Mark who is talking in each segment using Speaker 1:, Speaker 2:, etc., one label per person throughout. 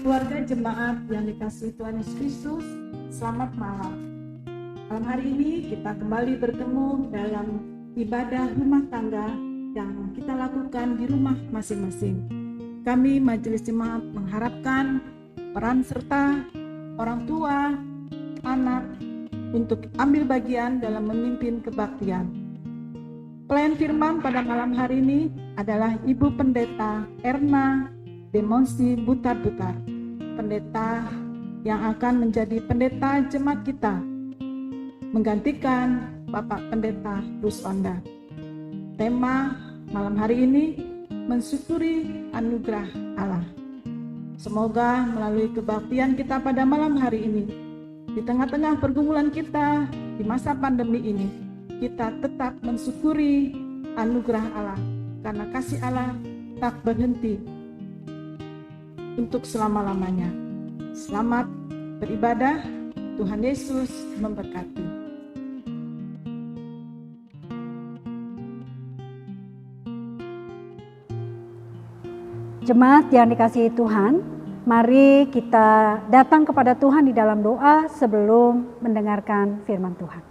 Speaker 1: keluarga jemaat yang dikasihi Tuhan Yesus Kristus, selamat malam. Malam hari ini kita kembali bertemu dalam ibadah rumah tangga yang kita lakukan di rumah masing-masing. Kami Majelis Jemaat mengharapkan peran serta orang tua, anak untuk ambil bagian dalam memimpin kebaktian. Pelayan firman pada malam hari ini adalah Ibu Pendeta Erna Demonsi Butar-Butar, pendeta yang akan menjadi pendeta jemaat kita, menggantikan Bapak Pendeta Ruswanda. Tema malam hari ini mensyukuri anugerah Allah. Semoga melalui kebaktian kita pada malam hari ini, di tengah-tengah pergumulan kita di masa pandemi ini, kita tetap mensyukuri anugerah Allah, karena kasih Allah tak berhenti untuk selama-lamanya. Selamat beribadah, Tuhan Yesus memberkati.
Speaker 2: Jemaat yang dikasihi Tuhan, mari kita datang kepada Tuhan di dalam doa sebelum mendengarkan firman Tuhan.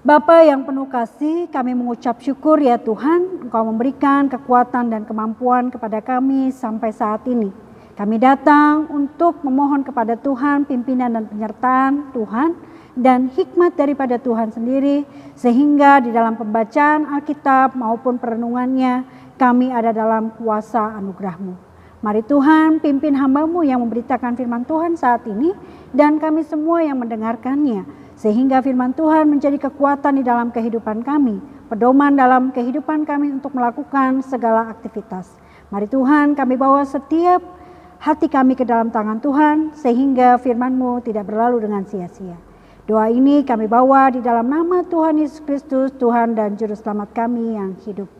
Speaker 2: Bapa yang penuh kasih, kami mengucap syukur ya Tuhan, Engkau memberikan kekuatan dan kemampuan kepada kami sampai saat ini. Kami datang untuk memohon kepada Tuhan pimpinan dan penyertaan Tuhan dan hikmat daripada Tuhan sendiri, sehingga di dalam pembacaan Alkitab maupun perenungannya kami ada dalam kuasa anugerah-Mu. Mari Tuhan pimpin hamba-Mu yang memberitakan firman Tuhan saat ini dan kami semua yang mendengarkannya, sehingga firman Tuhan menjadi kekuatan di dalam kehidupan kami, pedoman dalam kehidupan kami untuk melakukan segala aktivitas. Mari Tuhan kami bawa setiap hati kami ke dalam tangan Tuhan, sehingga firman-Mu tidak berlalu dengan sia-sia. Doa ini kami bawa di dalam nama Tuhan Yesus Kristus, Tuhan dan Juru Selamat kami yang hidup.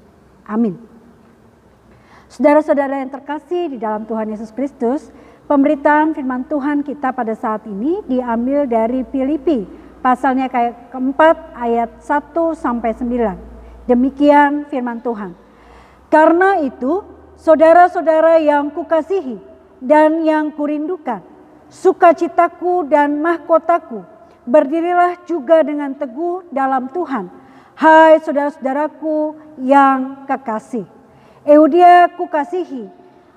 Speaker 2: Amin. Saudara-saudara yang terkasih di dalam Tuhan Yesus Kristus, pemberitaan firman Tuhan kita pada saat ini diambil dari Filipi, pasalnya keempat ayat 1-9. Demikian firman Tuhan. Karena itu, saudara-saudara yang kukasihi dan yang kurindukan, sukacitaku dan mahkotaku, berdirilah juga dengan teguh dalam Tuhan. Hai saudara-saudaraku yang kekasih. Eudia kukasihi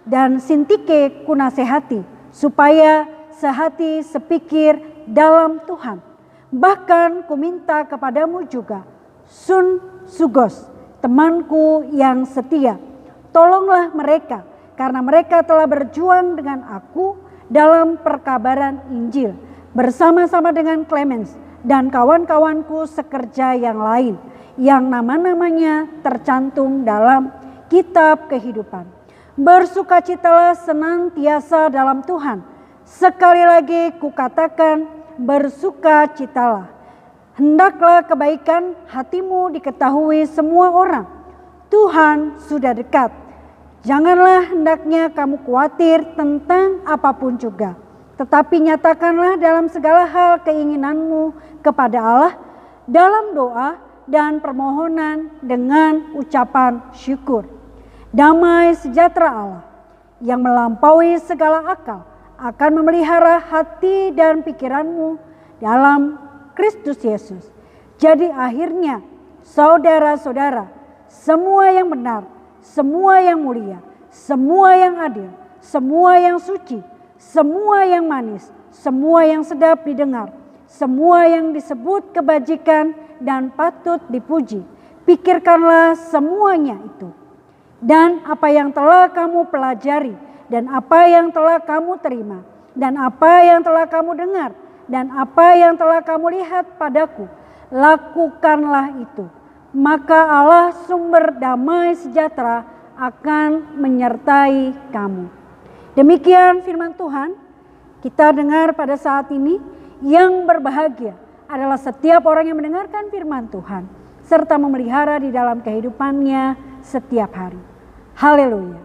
Speaker 2: dan Sintike kunasehati, supaya sehati sepikir dalam Tuhan. Bahkan kuminta kepadamu juga, Sun Sugos, temanku yang setia. Tolonglah mereka, karena mereka telah berjuang dengan aku dalam perkabaran Injil, bersama-sama dengan Clemens dan kawan-kawanku sekerja yang lain, yang nama-namanya tercantum dalam kitab kehidupan. Bersukacitalah senantiasa dalam Tuhan. Sekali lagi kukatakan, bersukacitalah. Hendaklah kebaikan hatimu diketahui semua orang. Tuhan sudah dekat. Janganlah hendaknya kamu khawatir tentang apapun juga, tetapi nyatakanlah dalam segala hal keinginanmu kepada Allah dalam doa dan permohonan dengan ucapan syukur. Damai sejahtera Allah yang melampaui segala akal akan memelihara hati dan pikiranmu dalam Kristus Yesus. Jadi akhirnya saudara-saudara, semua yang benar, semua yang mulia, semua yang adil, semua yang suci, semua yang manis, semua yang sedap didengar, semua yang disebut kebajikan dan patut dipuji, pikirkanlah semuanya itu. Dan apa yang telah kamu pelajari, dan apa yang telah kamu terima, dan apa yang telah kamu dengar, dan apa yang telah kamu lihat padaku, lakukanlah itu. Maka Allah sumber damai sejahtera akan menyertai kamu. Demikian firman Tuhan. Kita dengar pada saat ini, yang berbahagia adalah setiap orang yang mendengarkan firman Tuhan, serta memelihara di dalam kehidupannya setiap hari. Haleluya.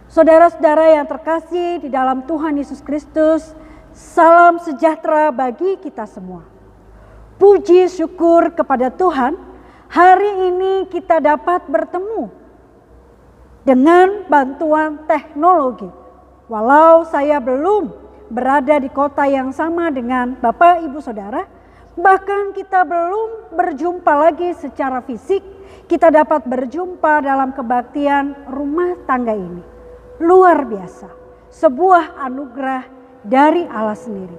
Speaker 2: Saudara-saudara yang terkasih di dalam Tuhan Yesus Kristus, salam sejahtera bagi kita semua. Puji syukur kepada Tuhan, hari ini kita dapat bertemu dengan bantuan teknologi walau saya belum berada di kota yang sama dengan Bapak Ibu Saudara, bahkan kita belum berjumpa lagi secara fisik, kita dapat berjumpa dalam kebaktian rumah tangga ini. Luar biasa, sebuah anugerah dari Allah sendiri.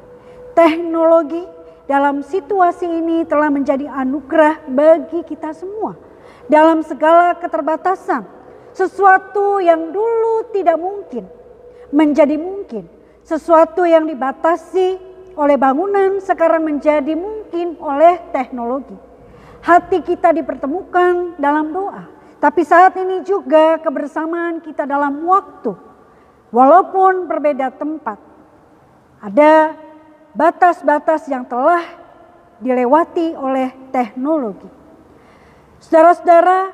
Speaker 2: Teknologi dalam situasi ini telah menjadi anugerah bagi kita semua. Dalam segala keterbatasan, sesuatu yang dulu tidak mungkin menjadi mungkin. Sesuatu yang dibatasi oleh bangunan sekarang menjadi mungkin oleh teknologi. Hati kita dipertemukan dalam doa. Tapi saat ini juga kebersamaan kita dalam waktu. Walaupun berbeda tempat. Ada batas-batas yang telah dilewati oleh teknologi. Saudara-saudara,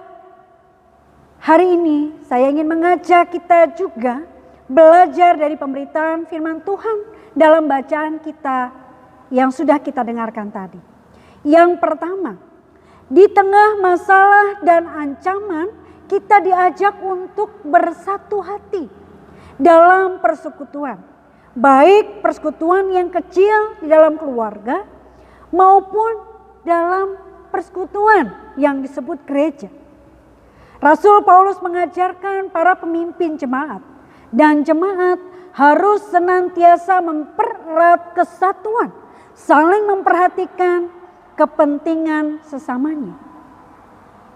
Speaker 2: hari ini saya ingin mengajak kita juga belajar dari pemberitaan firman Tuhan dalam bacaan kita yang sudah kita dengarkan tadi. Yang pertama, di tengah masalah dan ancaman kita diajak untuk bersatu hati dalam persekutuan. Baik persekutuan yang kecil di dalam keluarga maupun dalam persekutuan yang disebut gereja. Rasul Paulus mengajarkan para pemimpin jemaat dan jemaat harus senantiasa mempererat kesatuan, saling memperhatikan kepentingan sesamanya.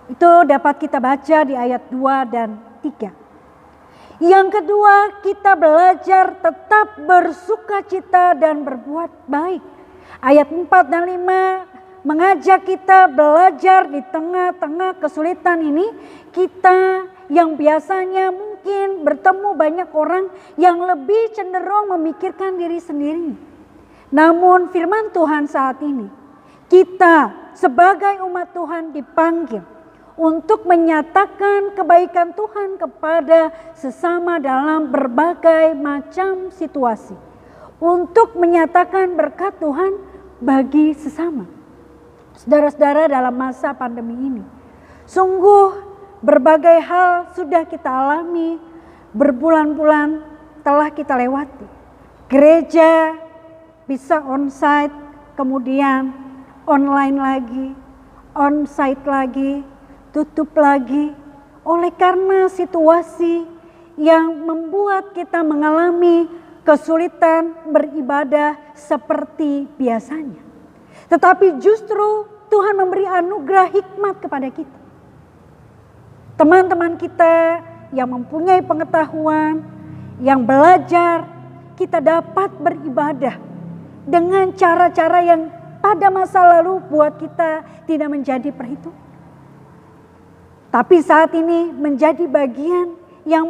Speaker 2: Itu dapat kita baca di ayat 2 dan 3. Yang kedua, kita belajar tetap bersukacita dan berbuat baik. Ayat 4 dan 5 mengajak kita belajar di tengah-tengah kesulitan ini. Kita yang biasanya mungkin bertemu banyak orang yang lebih cenderung memikirkan diri sendiri. Namun firman Tuhan saat ini, kita sebagai umat Tuhan dipanggil untuk menyatakan kebaikan Tuhan kepada sesama dalam berbagai macam situasi. Untuk menyatakan berkat Tuhan bagi sesama. Saudara-saudara, dalam masa pandemi ini, sungguh berbagai hal sudah kita alami, berbulan-bulan telah kita lewati. Gereja bisa onsite, kemudian online lagi, onsite lagi, tutup lagi. Oleh karena situasi yang membuat kita mengalami kesulitan beribadah seperti biasanya. Tetapi justru Tuhan memberi anugerah hikmat kepada kita. Teman-teman kita yang mempunyai pengetahuan, yang belajar, kita dapat beribadah dengan cara-cara yang pada masa lalu buat kita tidak menjadi perhitungan. Tapi saat ini menjadi bagian yang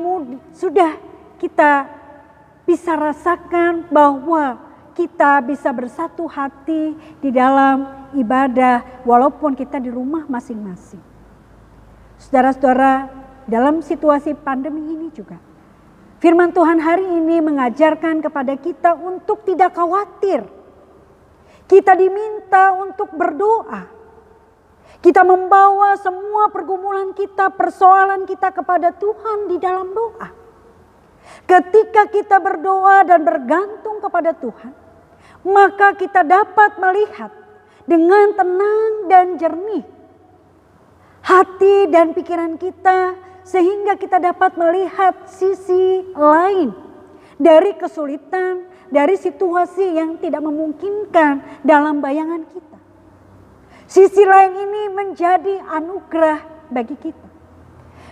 Speaker 2: sudah kita bisa rasakan bahwa kita bisa bersatu hati di dalam ibadah walaupun kita di rumah masing-masing. Saudara-saudara, dalam situasi pandemi ini juga, firman Tuhan hari ini mengajarkan kepada kita untuk tidak khawatir. Kita diminta untuk berdoa. Kita membawa semua pergumulan kita, persoalan kita kepada Tuhan di dalam doa. Ketika kita berdoa dan bergantung kepada Tuhan, maka kita dapat melihat dengan tenang dan jernih hati dan pikiran kita, sehingga kita dapat melihat sisi lain dari kesulitan, dari situasi yang tidak memungkinkan dalam bayangan kita. Sisi lain ini menjadi anugerah bagi kita.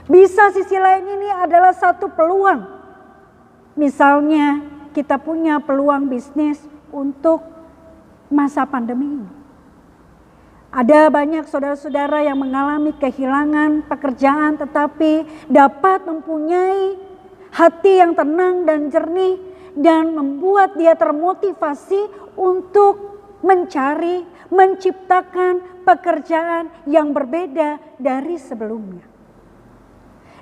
Speaker 2: Bisa sisi lain ini adalah satu peluang. Misalnya kita punya peluang bisnis untuk masa pandemi ini. Ada banyak saudara-saudara yang mengalami kehilangan pekerjaan tetapi dapat mempunyai hati yang tenang dan jernih dan membuat dia termotivasi untuk mencari, menciptakan pekerjaan yang berbeda dari sebelumnya.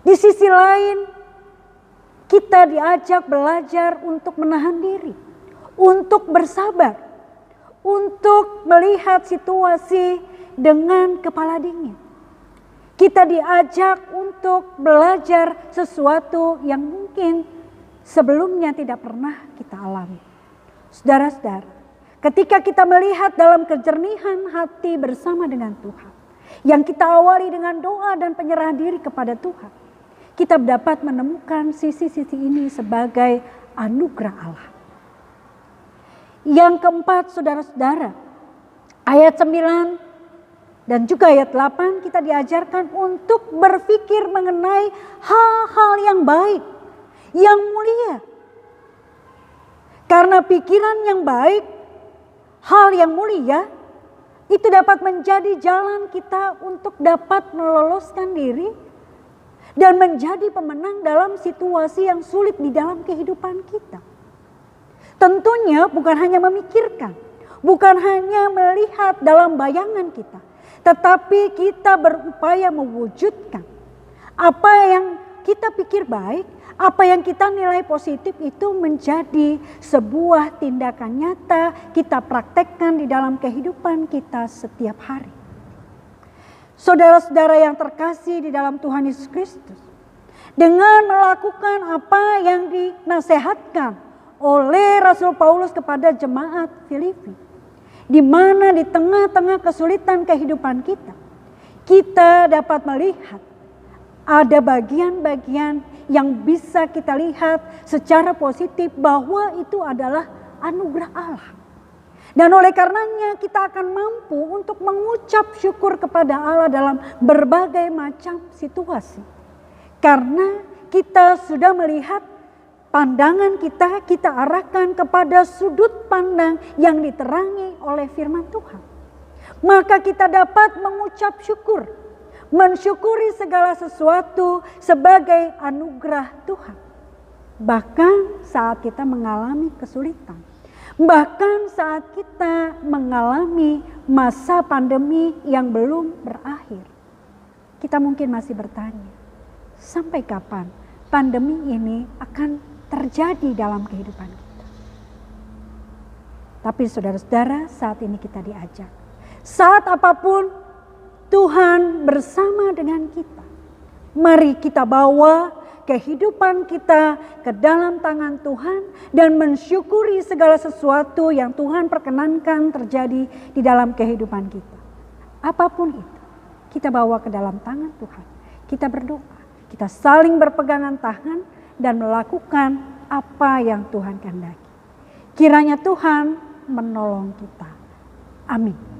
Speaker 2: Di sisi lain, kita diajak belajar untuk menahan diri, untuk bersabar, untuk melihat situasi dengan kepala dingin. Kita diajak untuk belajar sesuatu yang mungkin sebelumnya tidak pernah kita alami. Saudara-saudara, ketika kita melihat dalam kejernihan hati bersama dengan Tuhan, yang kita awali dengan doa dan penyerahan diri kepada Tuhan, kita dapat menemukan sisi-sisi ini sebagai anugerah Allah. Yang keempat, saudara-saudara, ayat 9 dan juga ayat 8 kita diajarkan untuk berpikir mengenai hal-hal yang baik, yang mulia. Karena pikiran yang baik, hal yang mulia, itu dapat menjadi jalan kita untuk dapat meloloskan diri dan menjadi pemenang dalam situasi yang sulit di dalam kehidupan kita. Tentunya bukan hanya memikirkan, bukan hanya melihat dalam bayangan kita, tetapi kita berupaya mewujudkan apa yang kita pikir baik, apa yang kita nilai positif itu menjadi sebuah tindakan nyata kita praktekkan di dalam kehidupan kita setiap hari. Saudara-saudara yang terkasih di dalam Tuhan Yesus Kristus, dengan melakukan apa yang dinasehatkan oleh Rasul Paulus kepada jemaat Filipi, di mana di tengah-tengah kesulitan kehidupan kita dapat melihat ada bagian-bagian yang bisa kita lihat secara positif bahwa itu adalah anugerah Allah. Dan oleh karenanya kita akan mampu untuk mengucap syukur kepada Allah dalam berbagai macam situasi. Karena kita sudah melihat pandangan kita arahkan kepada sudut pandang yang diterangi oleh firman Tuhan. Maka kita dapat mengucap syukur, mensyukuri segala sesuatu sebagai anugerah Tuhan. Bahkan saat kita mengalami kesulitan, bahkan saat kita mengalami masa pandemi yang belum berakhir, kita mungkin masih bertanya, sampai kapan pandemi ini akan terjadi dalam kehidupan kita? Tapi saudara-saudara, saat ini kita diajak, saat apapun Tuhan bersama dengan kita. Mari kita bawa kehidupan kita ke dalam tangan Tuhan dan mensyukuri segala sesuatu yang Tuhan perkenankan terjadi di dalam kehidupan kita. Apapun itu, kita bawa ke dalam tangan Tuhan. Kita berdoa, kita saling berpegangan tangan dan melakukan apa yang Tuhan kehendaki. Kiranya Tuhan menolong kita. Amin.